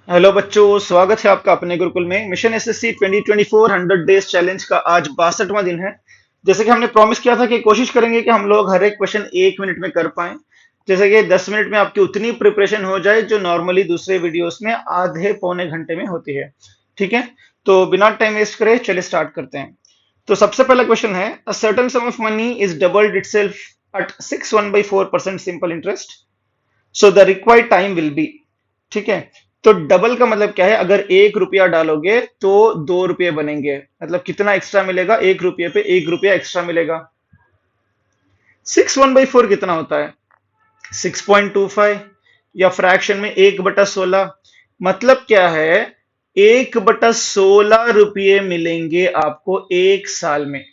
Hello बच्चों, स्वागत है आपका अपने गुरुकुल में। मिशन एसएससी 2024 100 डेज चैलेंज का आज 62वां दिन है। जैसे कि हमने प्रॉमिस किया था कि कोशिश करेंगे कि हम लोग हर एक क्वेश्चन 1 मिनट में कर पाएं। जैसे कि 10 मिनट में आपकी उतनी प्रिपरेशन हो जाए जो नॉर्मली दूसरे वीडियोस में आधे पौने घंटे में होती है। ठीक है, तो बिना टाइम वेस्ट करे चलिए स्टार्ट करते हैं। तो सबसे पहला क्वेश्चन है, a certain some of money is doubled itself eight 6 1/4% simple interest, so the required time will be. ठीक है, तो डबल का मतलब क्या है? अगर 1 रुपया डालोगे तो 2 रुपये बनेंगे। मतलब कितना एक्स्ट्रा मिलेगा? 1 रुपये पे 1 रुपया एक्स्ट्रा मिलेगा। 6 1/4 कितना होता है? 6.25, या फ्रैक्शन में 1/16। मतलब क्या है? 1/16 रुपये मिलेंगे आपको 1 साल में।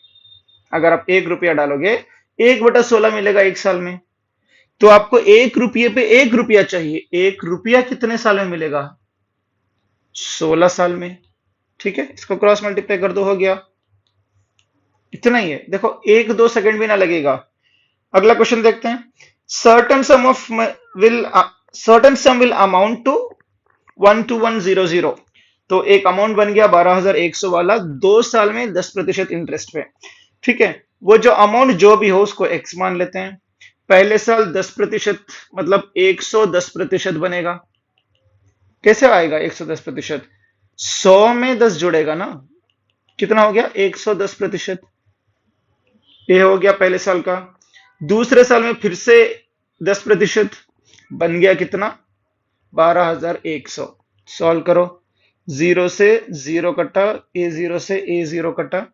अगर आप 1 रुपया डालोगे, 1/16 मिलेगा 1 साल में। तो आपको 1 रुपये पे 1 रुपया चाहिए। 1 रुपया कितने साल में मिलेगा? 16 साल में। ठीक है, इसको क्रॉस मल्टीप्लाई कर दो, हो गया। इतना ही है, देखो 1 2 सेकंड भी ना लगेगा। अगला क्वेश्चन देखते हैं। Certain sum of will certain sum will amount to 12100। तो एक अमाउंट बन गया 12,100 वाला, 2 साल में 10% इंटरेस्ट पे। ठीक है, वो जो अमाउंट जो भी हो उसको एक्स मान लेते हैं। पहले साल 10%, मतलब 110% बनेगा। कैसे आएगा 110%? 100 में 10 जुड़ेगा ना। कितना हो गया? 110%। ये हो गया पहले साल का। दूसरे साल में फिर से 10%, बन गया कितना? 12,100। सॉल्व करो। जीरो से जीरो कटा, A0 से A0 कटा,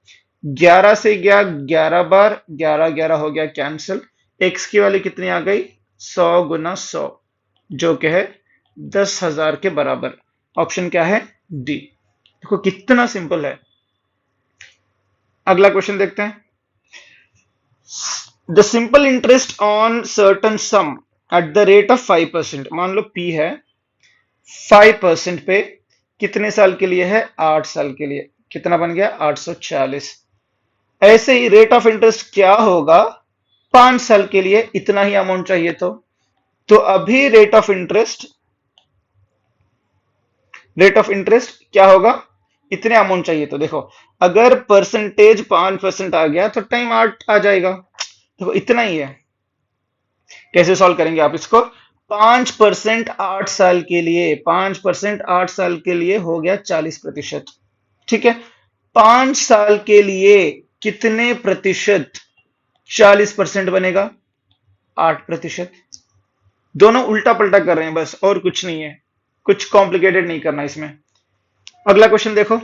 11 से गया 11 बार, 11 11 हो गया कैंसिल। एक्स की वाली कितनी आ गई? 100 × 100, जो कि है 10,000 के बराबर। ऑप्शन क्या है? डी। देखो कितना सिंपल है। अगला क्वेश्चन देखते हैं। The simple interest on certain some at the rate of 5%। मान लो पी है 5% पे, कितने साल के लिए है? 8 साल के लिए। कितना बन गया? 840। ऐसे ही रेट ऑफ इंटरेस्ट क्या होगा 5 साल के लिए? इतना ही अमाउंट चाहिए तो अभी रेट ऑफ इंटरेस्ट क्या होगा? इतने अमाउंट चाहिए तो देखो, अगर परसेंटेज 5% आ गया तो टाइम 8 आ जाएगा। देखो इतना ही है। कैसे सॉल्व करेंगे आप इसको? 5% 8 साल के लिए, 5% 8 साल के लिए हो गया 40%। ठीक है, 5 साल के लिए कितने प्रतिशत 40% बनेगा? 8%। दोनों उल्टा पलटा कर रहे हैं बस, और कुछ नहीं है। कुछ कॉम्प्लिकेटेड नहीं करना इसमें। अगला क्वेश्चन देखो।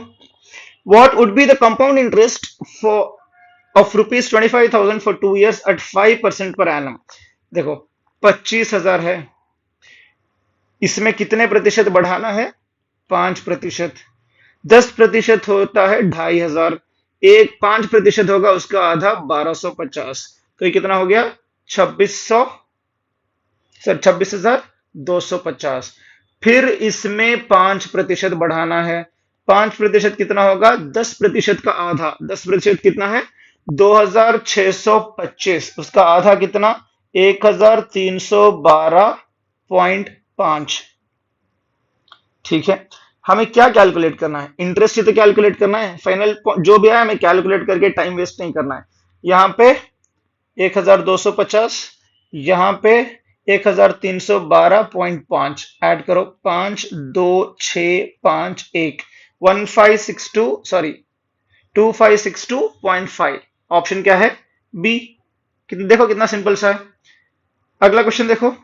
What would be the compound interest for of ₹25,000 for 2 years at 5% per annum. देखो 25,000 है, इसमें कितने प्रतिशत बढ़ाना है? 5%। 10% होता है 2,500। एक 5% होगा, उसका आधा 1,250। तो ये कितना हो गया? 26,250। फिर इसमें 5% बढ़ाना है। 5% कितना होगा? 10% का आधा। 10% कितना है? 2,625। उसका आधा कितना? 1,312.5। ठीक है, हमें क्या कैलकुलेट करना है? इंटरेस्ट ही तो कैलकुलेट करना है। फाइनल जो भी आया हमें कैलकुलेट करके टाइम वेस्ट नहीं करना है। यहां पे 1,250, यहां पे 1,312.5 ऐड करो। 5 2 6 5 1 1562, सॉरी 2562.5। ऑप्शन क्या है? बी। देखो कितना सिंपल सा है। अगला क्वेश्चन देखो।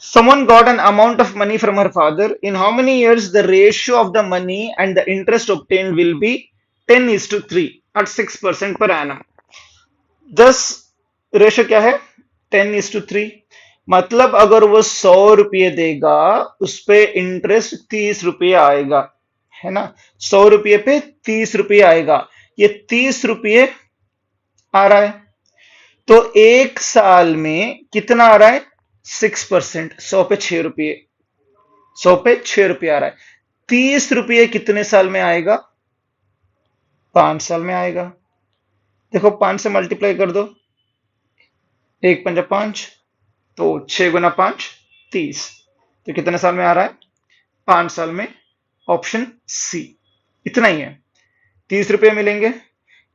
Someone got an amount of money from her father. In how many years the ratio of the money and the interest obtained will be 10:3 at 6% per annum? 10 ratio क्या है? 10:3। मतलब अगर वो 100 रुपये देगा, उस पे इंटरेस्ट 30 रुपये आएगा, है ना। 100 रुपये पे 30 रुपये आएगा। ये 30 रुपये आ रहा है, तो 1 साल में कितना आ रहा है? 6%। 100 पे 6 रुपये, 100 पे 6 रुपये आ रहा है। 30 रुपये कितने साल में आएगा? 5 साल में आएगा। देखो 5 से मल्टीप्लाई कर दो, 1 5 5, तो 6 × 5 30। तो कितने साल में आ रहा है? 5 साल में, ऑप्शन सी। इतना ही है, 30 रुपये मिलेंगे।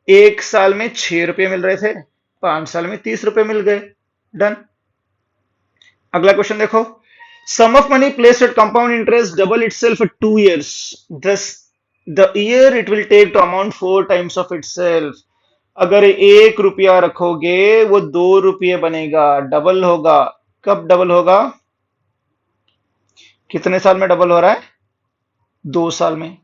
1 साल में 6 रुपये मिल रहे थे, 5 साल में 30 रुपये मिल गए, डन। अगला क्वेश्चन देखो, sum of money placed at compound interest double itself at 2 years, thus the year it will take to amount 4 times of itself। अगर 1 रुपया रखोगे वो 2 रुपये बनेगा, डबल होगा। कब डबल होगा? कितने साल में डबल हो रहा है? 2 साल में।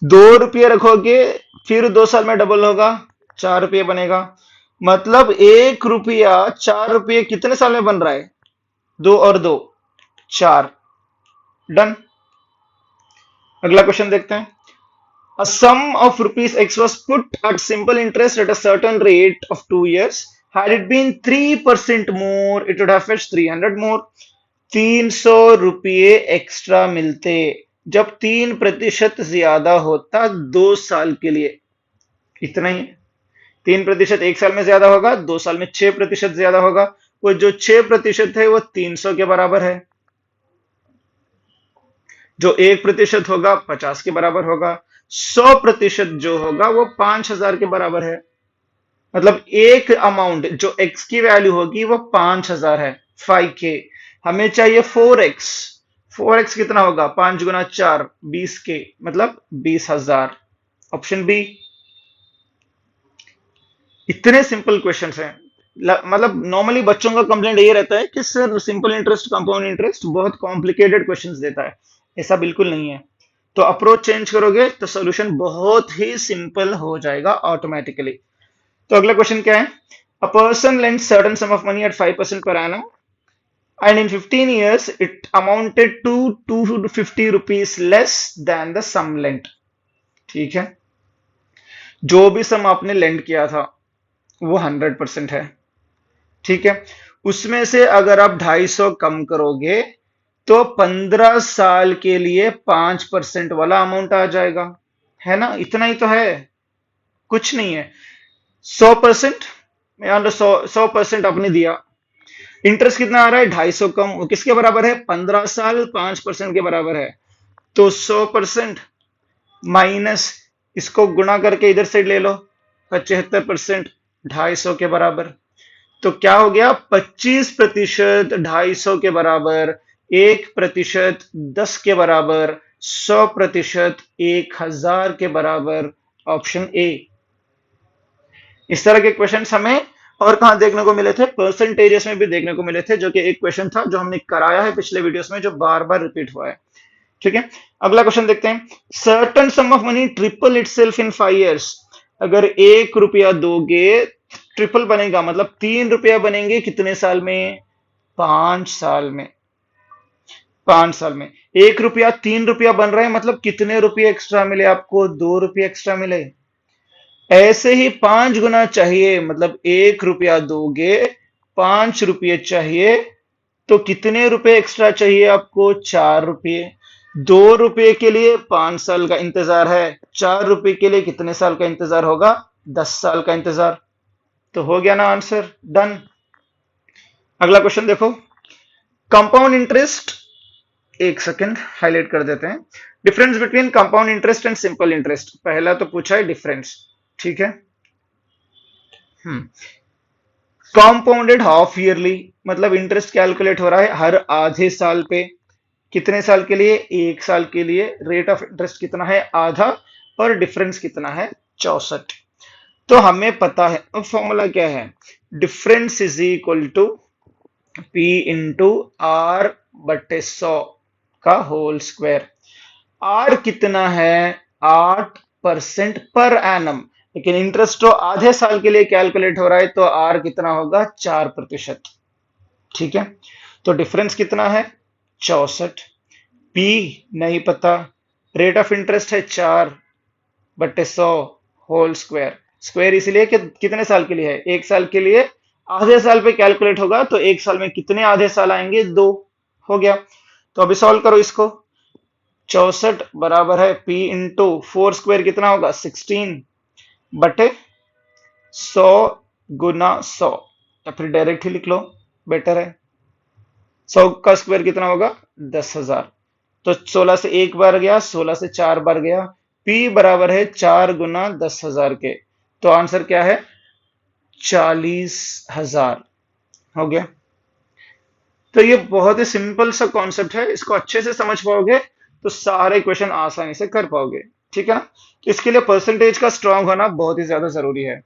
2 रुपये रखोगे फिर 2 साल में डबल होगा, 4 रुपये बनेगा। मतलब 1 रुपया 4 रुपये कितने साल में बन रहा है? 2 और 2 4, डन। अगला क्वेश्चन देखते हैं, a sum of rupees x was put at simple interest at a certain rate of 2 years, had it been 3% more it would have fetched 300 more। 300 रुपये एक्स्ट्रा मिलते जब 3% ज्यादा होता 2 साल के लिए। इतना ही है, 3% 1 साल में ज्यादा होगा, 2 साल में 6% ज्यादा होगा। वो जो 6% है वो 300 के बराबर है, जो 1% होगा 50 के बराबर होगा, 100% जो होगा वो 5000 के बराबर है। मतलब एक अमाउंट जो x की वैल्यू होगी वो 5000 है, 5k। हमें चाहिए 4x। 4x कितना होगा? 5 गुना 4 20k, मतलब 20,000, ऑप्शन बी। इतने सिंपल क्वेश्चंस हैं। मतलब नॉर्मली बच्चों का कंप्लेंट ये रहता है कि sir simple interest compound interest बहुत कॉम्प्लिकेटेड क्वेश्चंस देता है। ऐसा बिल्कुल नहीं है। तो अप्रोच चेंज करोगे तो सॉल्यूशन बहुत ही सिंपल हो जाएगा ऑटोमेटिकली। तो अगला क्वेश्चन क्या है? A person lends certain some of money at 5% per annum and in 15 years it amounted to 250 rupees less than the sum lent। ठीक है, जो भी सम आपने लेंड किया था वो 100% है, ठीक है। उसमें से अगर आप 250 कम करोगे तो 15 साल के लिए 5% वाला अमाउंट आ जाएगा, है ना? इतना ही तो है, कुछ नहीं है। 100%, 100% आपने दिया, इंटरेस्ट कितना आ रहा है? 250 कम, वो किसके बराबर है? 15 साल 5% के बराबर है। तो 100% माइनस इसको गुणा करके इधर से ले लो, 75% 250 के बराबर। तो क्या हो गया? 25% 250 के बराबर, 1% 10 के बराबर, 100% 1000 के बराबर, ऑप्शन ए। इस तरह के क्वेश्चंस हमें और कहां देखने को मिले थे? परसेंटेजेस में भी देखने को मिले थे, जो कि एक क्वेश्चन था जो हमने कराया है पिछले वीडियोस में, जो बार बार रिपीट हुआ है, ठीक है। अगला क्वेश्चन देखते हैं, certain sum of money triple itself in 5 years। अगर 1 रुपया दोगे ट्रिपल बनेगा, मतलब 3 रुपया बनेंगे कितने साल में? 5 साल में। 5 साल में 1 रुपया 3 रुपया बन रहा है, मतलब कितने रुपये एक्स्ट्रा मिले आपको? 2 रुपये एक्स्ट्रा मिले। ऐसे ही 5 गुना चाहिए, मतलब 1 रुपया दोगे 5 रुपये चाहिए, तो कितने रुपए एक्स्ट्रा चाहिए आपको? 4 रुपये। 2 रुपये के लिए 5 साल का इंतजार है, 4 रुपये के लिए कितने साल का इंतजार होगा? 10 साल का इंतजार। तो हो गया ना आंसर, डन। अगला क्वेश्चन देखो, कंपाउंड इंटरेस्ट, एक सेकंड हाईलाइट कर देते हैं। Difference between compound interest and simple interest, पहला तो पूछा है डिफरेंस, ठीक है। कॉम्पाउंडेड हाफ ईयरली, मतलब इंटरेस्ट कैलकुलेट हो रहा है हर आधे साल पे। कितने साल के लिए? 1 साल के लिए। रेट ऑफ इंटरेस्ट कितना है? आधा। और डिफरेंस कितना है? 64। तो हमें पता है, अब फॉर्मूला क्या है? Difference is equal to P into R बटे 100 का होल स्क्वायर। आर कितना है? 8% पर एनम, लेकिन इंटरेस्ट तो आधे साल के लिए कैलकुलेट हो रहा है, तो आर कितना होगा? 4%, ठीक है। तो डिफरेंस कितना है? 64। पी नहीं पता, रेट ऑफ इंटरेस्ट है 4/100 होल स्क्वायर। स्क्वायर इसलिए कि कितने साल के लिए है? 1 साल के लिए। आधे साल पे कैलकुलेट होगा, तो 1 साल में कितने आधे साल आएंगे? 2। हो गया। तो अभी सॉल्व करो इसको। 64 बराबर है पी इंटू 4 स्क्वायर कितना होगा? 16/100 गुना 100, या फिर डायरेक्ट ही लिख लो, बेटर है। 100 का स्क्वायर कितना होगा? 10,000। तो 16 से एक बार गया, 16 से 4 बार गया। P बराबर है 4 गुना 10,000 के। तो आंसर क्या है? 40,000 हो गया। तो ये बहुत ही सिंपल सा कॉन्सेप्ट है, इसको अच्छे से समझ पाओगे तो सारे क्वेश्चन आसानी से कर पाओगे। ठीक है ना? तो इसके लिए परसेंटेज का स्ट्रांग होना बहुत ही ज्यादा जरूरी है।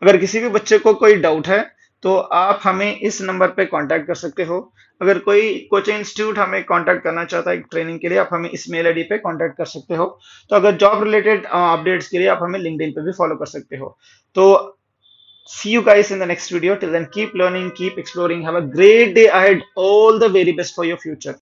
अगर किसी भी बच्चे को कोई डाउट है तो आप हमें इस नंबर पे कांटेक्ट कर सकते हो। अगर कोई कोचिंग इंस्टीट्यूट हमें कांटेक्ट करना चाहता है ट्रेनिंग के लिए, आप हमें इस मेल आईडी पे कांटेक्ट कर सकते हो। तो अगर जॉब रिलेटेड अपडेट्स के लिए आप हमें लिंक्डइन पे भी फॉलो कर सकते हो। तो see you guys in the next video. Till then, keep learning, keep exploring. Have a great day ahead. All the very best for your future.